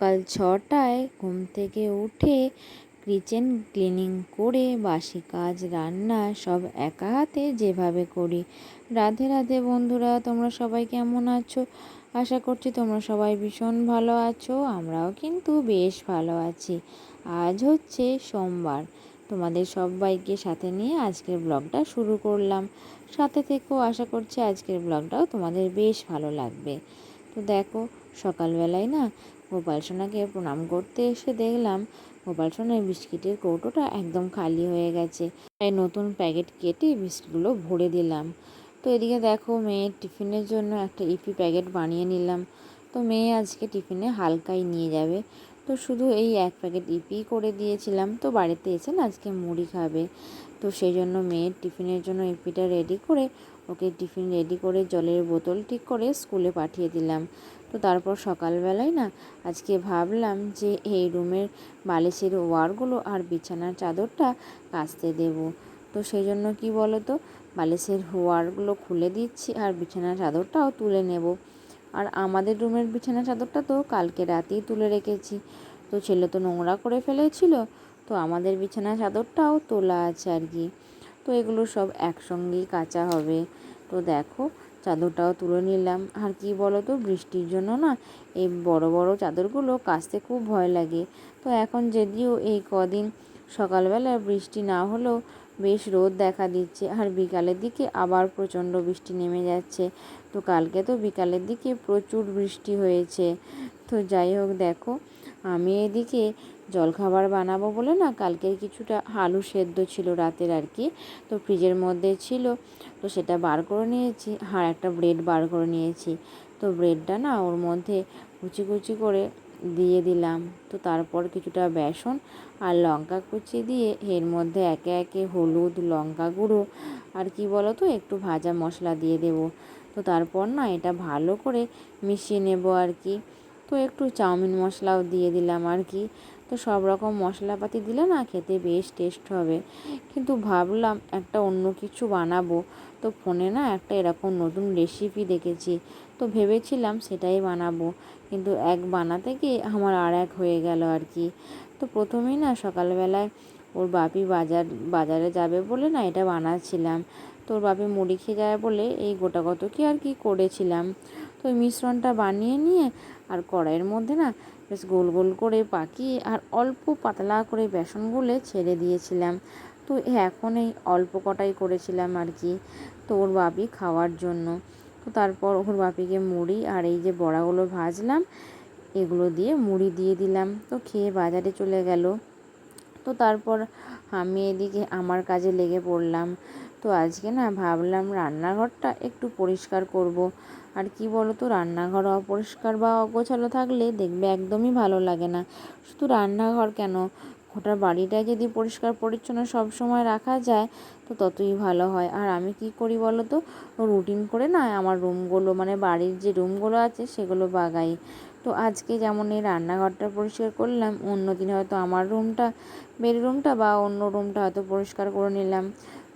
সকাল ৬টায় ঘুম থেকে উঠে কিচেন ক্লিনিং করে বাসি কাজ রান্না সব একা হাতে যেভাবে করি। রাধে রাধে বন্ধুরা, তোমরা সবাই কেমন আছো? আশা করছি তোমরা সবাই ভীষণ ভালো আছো। আমরাও কিন্তু বেশ ভালো আছি। আজ হচ্ছে সোমবার। তোমাদের সবাইকে সাথে নিয়ে আজকের ব্লগটা শুরু করলাম। সাথে থেকেও আশা করছি আজকের ব্লগটাও তোমাদের বেশ ভালো লাগবে। তো দেখো, সকালবেলায় না গোপাল সোনাকে প্রণাম করতে এসে দেখলাম গোপাল সোনার বিস্কিটের কৌটোটা একদম খালি হয়ে গেছে। তাই নতুন প্যাকেট কেটে বিস্কিটগুলো ভরে দিলাম। তো এদিকে দেখো, মেয়ের টিফিনের জন্য একটা ইপি প্যাকেট বানিয়ে নিলাম। তো মেয়ে আজকে টিফিনে হালকাই নিয়ে যাবে, তো শুধু এই এক প্যাকেট ইপি করে দিয়েছিলাম। তো বাড়িতে এসে না আজকে মুড়ি খাবে, তো সেই জন্য মেয়ের টিফিনের জন্য ইপিটা রেডি করে ওকে টিফিন রেডি করে জলের বোতল ঠিক করে স্কুলে পাঠিয়ে দিলাম। তো তারপর সকালবেলায় না আজকে ভাবলাম যে এই রুমের বালিশের ওয়ারগুলো আর বিছানার চাদরটা কাচতে দেব। তো সেই জন্য কি বলো তো, বালিশের ওয়ারগুলো খুলে দিচ্ছি আর বিছানার চাদরটাও তুলে নেব। আর আমাদের রুমের বিছানার চাদরটা তো কালকে রাতেই তুলে রেখেছি। তো ছেলে তো নোংরা করে ফেলেছিল, তো আমাদের বিছানার চাদরটাও তোলা আছে আর কি। তো এগুলো সব একসঙ্গেই কাচা হবে। তো দেখো, চাদরটাও তুলে নিলাম। আর কি বলো তো, বৃষ্টির জন্য না এই বড় বড় চাদরগুলো কাচতে খুব ভয় লাগে। তো এখন যদিও এই কদিন সকালবেলা বৃষ্টি না হলেও বেশ রোদ দেখা দিচ্ছে, আর বিকালের দিকে আবার প্রচণ্ড বৃষ্টি নেমে যাচ্ছে। তো কালকে তো বিকালের দিকে প্রচুর বৃষ্টি হয়েছে। তো যাই হোক, দেখো আমি এদিকে জলখাবার বানাবো বলে না কালকের কিছুটা আলু সেদ্ধ ছিল রাতের আর কি, তো ফ্রিজের মধ্যে ছিল। তো সেটা বার করে নিয়েছি, আর একটা ব্রেড বার করে নিয়েছি। তো ব্রেডটা না ওর মধ্যে কুচি কুচি করে দিয়ে দিলাম। তো তারপর কিছুটা বেসন আর লঙ্কা কুচি দিয়ে এর মধ্যে একে একে হলুদ, লঙ্কা গুঁড়ো আর কি বলো তো একটু ভাজা মশলা দিয়ে দেব। তো তারপর না এটা ভালো করে মিশিয়ে নেব আর কি। তো একটু চাউমিন মশলাও দিয়ে দিলাম আর কি। তো সব রকম মশলাপাতি দিলে না খেতে বেশ টেস্ট হবে। কিন্তু ভাবলাম একটা অন্য কিছু বানাবো। তো ফোনে না একটা এরকম নতুন রেসিপি দেখেছি, তো ভেবেছিলাম সেটাই বানাবো, কিন্তু এক বানাতে গিয়ে আমার আর এক হয়ে গেল আর কি। তো প্রথমেই না সকালবেলায় ওর বাপি বাজারে যাবে বলে না এটা বানাচ্ছিলাম। তো ওর বাপি মুড়ি খেয়ে যাবে বলে এই গোটা কত কি আর কি করেছিলাম। তো ওই মিশ্রণটা বানিয়ে নিয়ে আর কড়াইয়ের মধ্যে না বেশ গোল গোল করে পাকিয়ে আর অল্প পাতলা করে বেসন গুলে ছেড়ে দিয়েছিলাম। তো এখন এই অল্প কটাই করেছিলাম আর কি, তো ওর বাপি খাওয়ার জন্য। তো তারপর ওর বাপিকে মুড়ি আর এই যে বড়াগুলো ভাজলাম এগুলো দিয়ে মুড়ি দিয়ে দিলাম। তো খেয়ে বাজারে চলে গেল। তো তারপর আমি এদিকে আমার কাজে লেগে পড়লাম। তো আজকে না ভাবলাম রান্নাঘরটা একটু পরিষ্কার করব। আর কি বলো তো, রান্নাঘর অপরিষ্কার বা অগোছালো থাকলে দেখবে একদমই ভালো লাগে না। শুধু রান্নাঘর কেন, গোটা বাড়িটা যদি পরিষ্কার পরিচ্ছন্ন সব সময় রাখা যায় তো ততই ভালো হয়। আর আমি কি করি বলো তো, রুটিন করে না আমার রুমগুলো মানে বাড়ির যে রুমগুলো আছে সেগুলো বাগাই। তো আজকে যেমন এই রান্নাঘরটা পরিষ্কার করলাম, অন্য দিন হয়তো আমার রুমটা, বেডরুমটা বা অন্য রুমটা হয়তো পরিষ্কার করে নিলাম।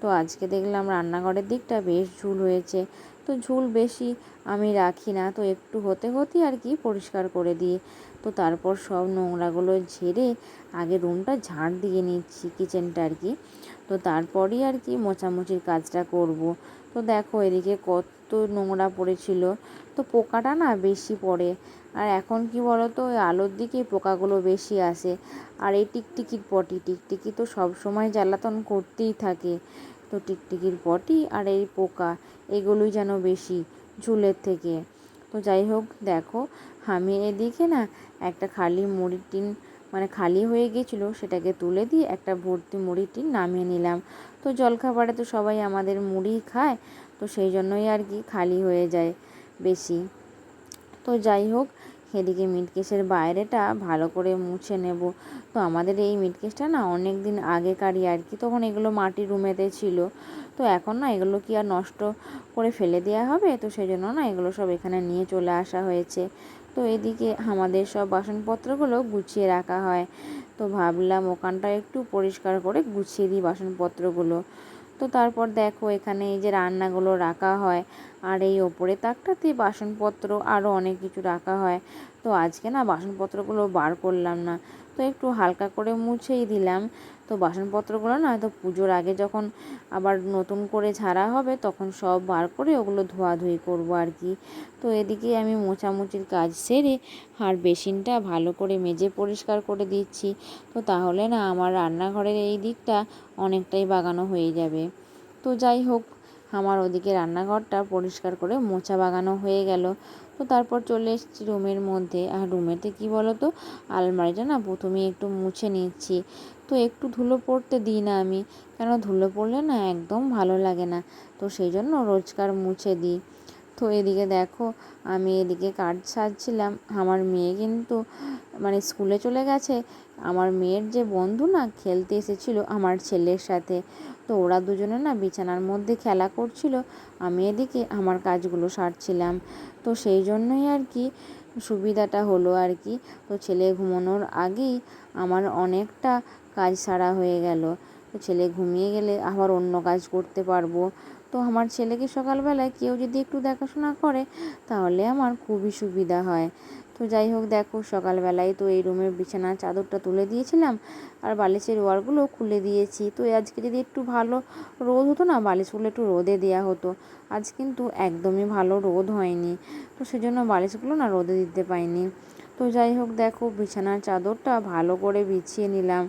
তো আজকে দেখলাম রান্নাঘরের দিকটা বেশ ঝুল হয়েছে। তো ঝুল বেশি আমি রাখি না, তো একটু হতে হতেই আর কি পরিষ্কার করে দিই। তো তারপর সব নোংরাগুলো ঝেড়ে আগে রুমটা ঝাড় দিয়ে নিচ্ছি, কিচেনটা আর কি। তো তারপরই আর কি মোছামুছির কাজটা করব। তো দেখো এদিকে কত নোংরা পড়েছিল। তো পোকাটা না বেশি পড়ে, আর এখন কি বলো তো, ওই আলোর দিকে পোকাগুলো বেশি আসে। আর এই টিকটিকির পটি, টিকটিকি তো সব সময় জ্বালাতন করতেই থাকে। তো টিকটিকির পটি আর এই পোকা এগুলোই যেন বেশি ঝুলের থেকে। তো যাই হোক, দেখো আমি এদিকে না একটা খালি মুড়ির টিন মানে খালি হয়ে গেছিলো সেটাকে তুলে দিয়ে একটা ভর্তি মুড়ির টিন নামিয়ে নিলাম। তো জলখাবারে তো সবাই আমাদের মুড়ি খায়, তো সেই জন্যই আর কি খালি হয়ে যায় বেশি। তো যাই হোক, এদিকে মিটকেসের বাইরেটা ভালো করে মুছে নেব। তো আমাদের এই মিটকেসটা না অনেক দিন আগেকারই আর কি, তখন এগুলো মাটির রুমেতে ছিল। তো এখন না এগুলো কি আর নষ্ট করে ফেলে দেওয়া হবে, তো সেই জন্য না এগুলো সব এখানে নিয়ে চলে আসা হয়েছে। তো এদিকে আমাদের সব বাসনপত্রগুলো গুছিয়ে রাখা হয়। তো ভাবলাম ওখানটা একটু পরিষ্কার করে গুছিয়ে দিই বাসনপত্রগুলো। তো তারপর দেখো এখানে এই যে রান্নাগুলো রাখা হয়, আর এই ওপরে তাকটাতে বাসনপত্র আরও অনেক কিছু রাখা হয়। তো তো আজকে না বাসনপত্রগুলো বার করলাম না, তো একটু হালকা করে মুছেই দিলাম। তো বাসনপত্রগুলো না তো পুজোর আগে যখন আবার নতুন করে ঝাড়া হবে তখন সব বার করে ওগুলো ধোয়াধুয়ি করবো আর কি। তো এদিকে আমি মোছামুছির কাজ সেরে আর বেসিনটা ভালো করে মেজে পরিষ্কার করে দিচ্ছি। তো তাহলে না আমার রান্নাঘরের এই দিকটা অনেকটাই বাগানো হয়ে যাবে। তো যাই হোক, আমার ওদিকে রান্নাঘরটা পরিষ্কার করে মোছা বাগানো হয়ে গেল। তো তারপর চলে এসেছি রুমের মধ্যে। আর রুমেতে কি বলো তো, আলমারিটা না প্রথমেই একটু মুছে নিচ্ছি। তো একটু ধুলো পড়তে দিই না আমি, কেন ধুলো পড়লে না একদম ভালো লাগে না, তো সেই জন্য রোজকার মুছে দিই। তো এদিকে দেখো, আমি এদিকে কাজ সারছিলাম। আমার মেয়ে কিন্তু মানে স্কুলে চলে গেছে। আমার মেয়ের যে বন্ধু না খেলতে এসেছিলো আমার ছেলের সাথে, তো ওরা দুজনে না বিছানার মধ্যে খেলা করছিল, আমি এদিকে আমার কাজগুলো সারছিলাম। তো সেই জন্যই আর কি সুবিধাটা হলো আর কি। তো ছেলে ঘুমানোর আগেই আমার অনেকটা কাজ সারা হয়ে গেল। তো ছেলে ঘুমিয়ে গেলে আবার অন্য কাজ করতে পারবো। তো আমার ছেলেকে সকালবেলায় কেউ যদি একটু দেখাশোনা করে তাহলে আমার খুবই সুবিধা হয়। তো যাই হোক, দেখো সকালবেলায় তো এই রুমের বিছানার চাদরটা তুলে দিয়েছিলাম আর বালিশের ওয়ারগুলো খুলে দিয়েছি। তো আজকে যদি একটু ভালো রোদ হতো না, বালিশগুলো একটু রোদে দেওয়া হতো। আজ কিন্তু একদমই ভালো রোদ হয়নি, তো সেজন্য বালিশগুলো না রোদে দিতে পাইনি। তো যাই হোক, দেখো বিছানার চাদরটা ভালো করে বিছিয়ে নিলাম।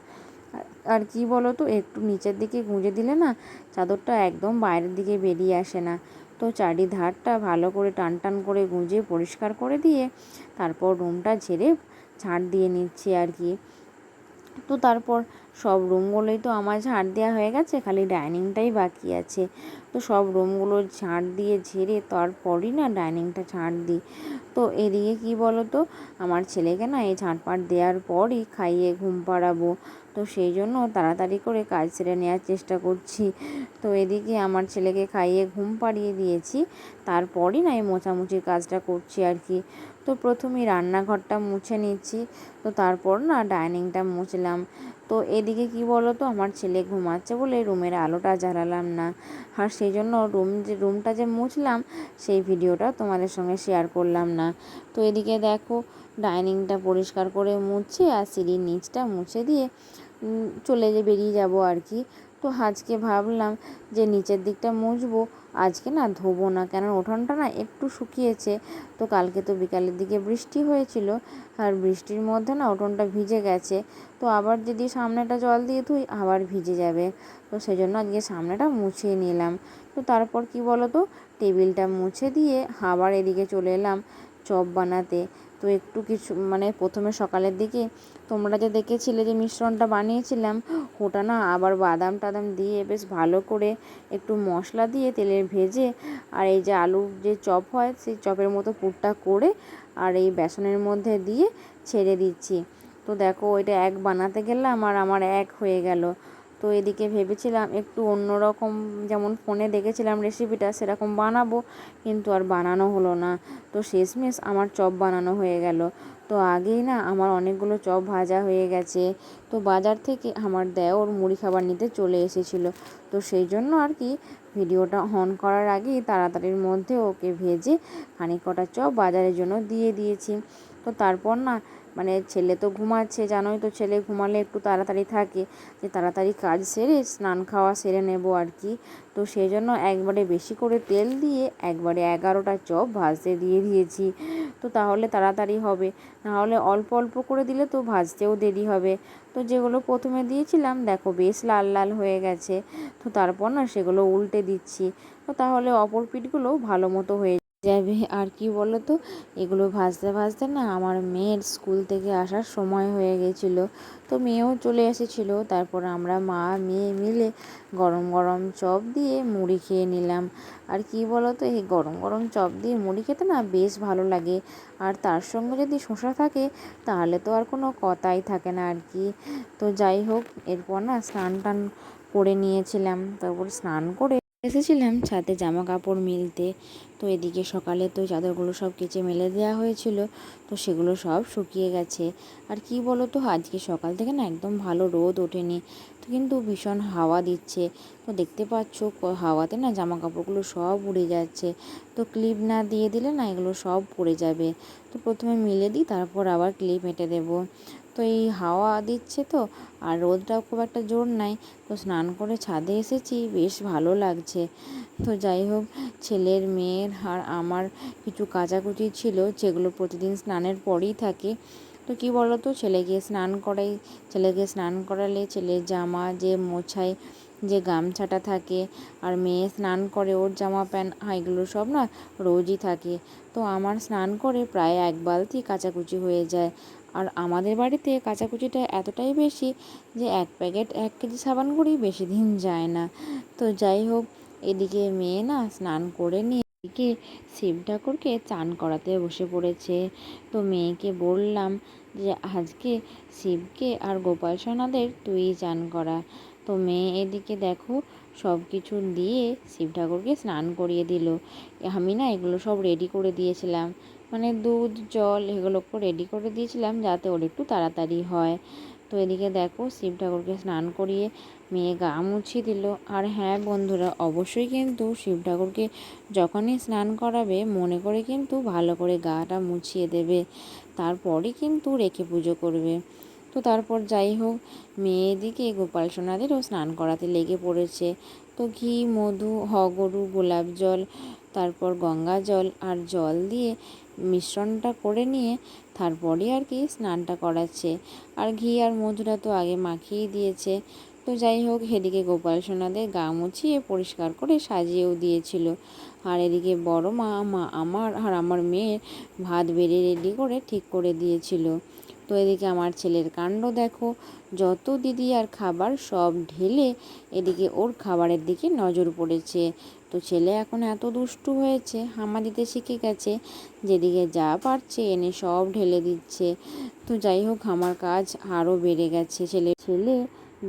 আর কি বলো তো, একটু নিচের দিকে গুঁজে দিলে না চাদরটা একদম বাইরের দিকে বেরিয়ে আসে না। তো চারিধারটা ভালো করে টান টান করে গুঁজে পরিষ্কার করে দিয়ে তারপর রুমটা ঝেড়ে ঝাড় দিয়ে নিচ্ছি আর কি। তো তারপর সব রুমগুলোই তো আমার ঝাড় দেওয়া হয়ে গেছে, খালি ডাইনিংটাই বাকি আছে। তো সব রুমগুলো ঝাড় দিয়ে ঝেড়ে তারপরই না ডাইনিংটা ঝাড় দিই। তো এদিকে কি বলো তো, আমার ছেলেকে না এই ঝাঁটপাট দেওয়ার পরই খাইয়ে ঘুম পাড়াবো। তো সেই জন্য তাড়াতাড়ি করে কাজ সেরে নেওয়ার চেষ্টা করছি। তো এদিকে আমার ছেলেকে খাইয়ে ঘুম পাড়িয়ে দিয়েছি, তারপরই না এই মোছামুছির কাজটা করছি আর কি। তো প্রথমেই রান্নাঘরটা মুছে নিচ্ছি, তো তারপর না ডাইনিংটা মুছলাম। তো এদিকে কি বলো তো, আমার ছেলে ঘুমাচ্ছে বলে রুমের আলোটা জ্বালালাম না, আর সেই জন্য রুমটা যে মুছলাম সেই ভিডিওটা তোমাদের সঙ্গে শেয়ার করলাম না। তো এদিকে দেখো, ডাইনিংটা পরিষ্কার করে মুছে আর সিঁড়ির নিচটা মুছে দিয়ে বেরিয়ে যাব আর কি। তো আজকে ভাবলাম যে নিচের দিকটা মুছবো, আজকে না ধোবো না, কেন উঠোনটা না একটু শুকিয়েছে। তো কালকে তো বিকালের দিকে বৃষ্টি হয়েছিল, আর বৃষ্টির মধ্যে না উঠোনটা ভিজে গেছে। তো আবার যদি সামনেটা জল দিয়ে ধুই আবার ভিজে যাবে, তো সেই জন্য আজকে সামনেটা মুছিয়ে নিলাম। তো তারপর কি বলো তো, টেবিলটা মুছে দিয়ে আবার এদিকে চলে এলাম চপ বানাতে। তো একটু কিছু মানে প্রথমে সকালের দিকে তোমরা যে দেখেছিলে যে মিশ্রণটা বানিয়েছিলাম, ওটা না আবার বাদাম টাদাম দিয়ে বেশ ভালো করে একটু মশলা দিয়ে তেলে ভেজে আর এই যে আলুর যে চপ হয় সেই চপের মতো পুরটা করে আর এই বেসনের মধ্যে দিয়ে ছেড়ে দিচ্ছি। তো দেখো, ওইটা এক বানাতে গেলাম আর আমার এক হয়ে গেল। তো এদিকে ভেবেছিলাম একটু অন্যরকম, যেমন ফোনে দেখেছিলাম রেসিপিটা সেরকম বানাবো, কিন্তু আর বানানো হলো না। তো শেষমেশ আমার চপ বানানো হয়ে গেল। তো আগেই না আমার অনেকগুলো চপ ভাজা হয়ে গেছে। তো বাজার থেকে আমার দেওর মুড়ি খাবার নিতে চলে এসেছিলো, তো সেই জন্য আর কি ভিডিওটা অন করার আগেই তাড়াতাড়ির মধ্যে ওকে ভেজে খানিক কটা চপ বাজারের জন্য দিয়ে দিয়েছি। তো তারপর না মানে ছেলে তো ঘুমাচ্ছে, জানোই তো ছেলে ঘুমালে একটু তাড়াতাড়ি থাকে, যে তাড়াতাড়ি কাজ সেরে স্নান খাওয়া সেরে নেব আর কি। তো সেই জন্য একবারে বেশি করে তেল দিয়ে একবারে 11টা চপ ভাজতে দিয়ে দিয়েছি। তো তাহলে তাড়াতাড়ি হবে, নাহলে অল্প অল্প করে দিলে তো ভাজতেও দেরি হবে। তো যেগুলো প্রথমে দিয়েছিলাম দেখো বেশ লাল লাল হয়ে গেছে, তো তারপর না সেগুলো উল্টে দিচ্ছি। তো তাহলে অপর পিঠগুলোও ভালো মতো হয়ে যাবে। আর কি বলো তো, এগুলো ভাজতে ভাজতে না আমার মেয়ের স্কুল থেকে আসার সময় হয়ে গেছিলো। তো মেয়েও চলে এসেছিলো, তারপর আমরা মা মেয়ে মিলে গরম গরম চপ দিয়ে মুড়ি খেয়ে নিলাম। আর কি বলো তো, এই গরম গরম চপ দিয়ে মুড়ি খেতে না বেশ ভালো লাগে, আর তার সঙ্গে যদি শসা থাকে তাহলে তো আর কোনো কথাই থাকে না আর কি। তো যাই হোক, এরপর না স্নান টান করে নিয়েছিলাম, তারপর স্নান করে এসেছিলাম ছাদে জামা কাপড় মিলতে। তো এদিকে সকালে তো চাদরগুলো সব কেচে মেলে দেওয়া হয়েছিল, তো সেগুলো সব শুকিয়ে গেছে। আর কি বলো তো, আজকে সকাল থেকে না একদম ভালো রোদ ওঠেনি, তো কিন্তু ভীষণ হাওয়া দিচ্ছে। তো দেখতে পাচ্ছ হাওয়াতে না জামা কাপড়গুলো সব উড়ে যাচ্ছে। তো ক্লিপ না দিয়ে দিলে না এগুলো সব পড়ে যাবে। তো প্রথমে মিলে দিই, তারপর আবার ক্লিপ এঁটে দেবো। তো এই হাওয়া দিচ্ছে তো, আর রোদটাও খুব একটা জোর নাই। তো স্নান করে ছাদে এসেছি, বেশ ভালো লাগছে। তো যাই হোক, ছেলের, মেয়ের আর আমার কিছু কাচাকুচি ছিল, যেগুলো প্রতিদিন স্নানের পরেই থাকে। তো কী বলো তো, ছেলেকে স্নান করালে ছেলের জামা যে মোছায়, যে গামছাটা থাকে, আর মেয়ে স্নান করে ওর জামা প্যান্ট এগুলো সব না রোজই থাকে। তো আমার স্নান করে প্রায় 1 বালতি কাচাকুচি হয়ে যায়। আর আমাদের বাড়িতে কাচাকুচিটা এতটাই বেশি যে 1 প্যাকেট 1 কেজি সাবান গুঁড়ি বেশি দিন যায় না। তো যাই হোক, এদিকে মেয়ে না স্নান করে নিয়ে এদিকে শিব ঠাকুরকে চান করাতে বসে পড়েছে। তো মেয়েকে বললাম যে আজকে শিবকে আর গোপাল সোনাদের তুই চান করা। তো মেয়ে এদিকে দেখো সব কিছু দিয়ে শিব ঠাকুরকে স্নান করিয়ে দিল। আমি না এগুলো সব রেডি করে দিয়েছিলাম, মানে দুধ জল এগুলোকে রেডি করে দিয়েছিলাম যাতে ওর একটু তাড়াতাড়ি হয়। তো এদিকে দেখো শিব ঠাকুরকে স্নান করিয়ে মেয়ে গা মুছিয়ে দিল। আর হ্যাঁ বন্ধুরা, অবশ্যই কিন্তু শিব ঠাকুরকে যখনই স্নান করাবে মনে করে কিন্তু ভালো করে গাটা মুছিয়ে দেবে, তারপরই কিন্তু রেখে পুজো করবে। তো তারপর যাই হোক, মেয়ে এদিকে গোপাল সোনাদেরও স্নান করাতে লেগে পড়েছে। তো ঘি, মধু, হগরু, গোলাপ জল, তারপর গঙ্গা জল আর জল দিয়ে মিশ্রণটা করে নিয়ে তারপরে আর কি স্নানটা করাচ্ছে। আর ঘি আর মধুটা তো আগে মাখিয়েই দিয়েছে। তো যাই হোক, এদিকে গোপাল সোনাদের গা মুছিয়ে পরিষ্কার করে সাজিয়েও দিয়েছিল। আর এদিকে বড় মা আমার আর আমার মেয়ের ভাত বেড়ে রেডি করে ঠিক করে দিয়েছিল। তো এদিকে আমার ছেলের কাণ্ড দেখো, যত দিদি আর খাবার সব ঢেলে এদিকে ওর খাবারের দিকে নজর পড়েছে। তো ছেলে এখন এত দুষ্টু হয়েছে, হামা দিতে শিখে গেছে, যেদিকে যা পারছে এনে সব ঢেলে দিচ্ছে। তো যাই হোক, আমার কাজ আরও বেড়ে গেছে। ছেলে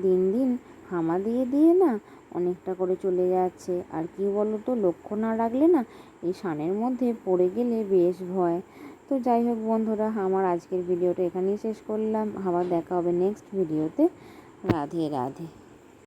দিন দিন হামা দিয়ে দিয়ে না অনেকটা করে চলে যাচ্ছে। আর কি বলো তো, লক্ষ্য না রাখলে না এই সানের মধ্যে পড়ে গেলে বেশ ভয়। তো যাই হোক বন্ধুরা, আমার আজকের ভিডিওটা এখানেই শেষ করলাম। আবার দেখা হবে নেক্সট ভিডিওতে। রাধে রাধে।